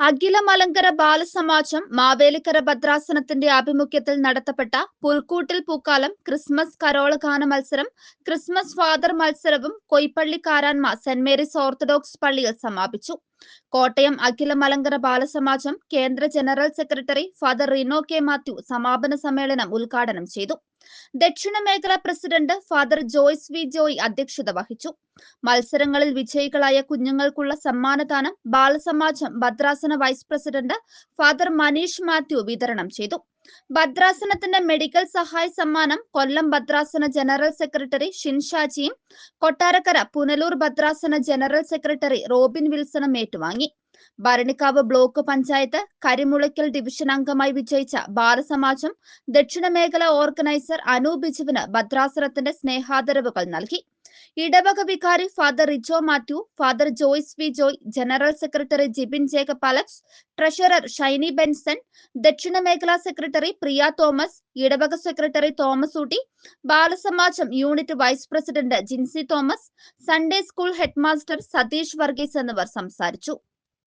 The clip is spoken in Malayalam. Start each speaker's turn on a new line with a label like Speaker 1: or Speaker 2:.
Speaker 1: അഖില മലങ്കര ബാലസമാജം മാവേലിക്കര ഭദ്രാസനത്തിന്റെ ആഭിമുഖ്യത്തിൽ നടത്തപ്പെട്ട പുൽക്കൂട്ടിൽ പൂക്കാലം ക്രിസ്മസ് കരോളഗാന മത്സരം, ക്രിസ്മസ് ഫാദർ മത്സരവും Koippally Karanma saint Mary's orthodox പള്ളിയിൽ സമാപിച്ചു. കോട്ടയം അഖില മലങ്കര ബാലസമാജം കേന്ദ്ര general secretary father Rino K Mathew സമാപന സമ്മേളനം ഉദ്ഘാടനം ചെയ്തു. ദക്ഷിണ മേഖല president father Joyce V Joy അധ്യക്ഷത വഹിച്ചു. മത്സരങ്ങളിൽ വിജയികളായ കുഞ്ഞുങ്ങൾക്കുള്ള സമ്മാനദാനം ബാലസമാജം ഭദ്രാസന vice president father Maneesh Mathew വിതരണം ചെയ്തു. ഭദ്രാസനത്തിന്റെ മെഡിക്കൽ സഹായ സമ്മാനം കൊല്ലം ഭദ്രാസന ജനറൽ സെക്രട്ടറി ഷിൻഷാജിയും കൊട്ടാരക്കര പുനലൂർ ഭദ്രാസന ജനറൽ സെക്രട്ടറി റോബിൻ വിൽസണും ഏറ്റുവാങ്ങി. ഭരണിക്കാവ് ബ്ലോക്ക് പഞ്ചായത്ത് കരിമുളയ്ക്കൽ ഡിവിഷൻ അംഗമായി വിജയിച്ച ബാലസമാജം ദക്ഷിണ മേഖല ഓർഗനൈസർ അനു ബിജുവിന് ഭദ്രാസനത്തിന്റെ സ്നേഹാദരവുകൾ നൽകി. ഇടവക വികാരി father Rijo Mathew, father Joyce V Joy, general secretary Jibin Jacob Alex, treasurer Shiny Benson, ദക്ഷിണ മേഖലാ സെക്രട്ടറി പ്രിയ തോമസ്, ഇടവക secretary Thomas Ooty, Balasamajam unit vice president Jincy Thomas, Sunday school headmaster Satheesh Varghese എന്നിവർ സംസാരിച്ചു.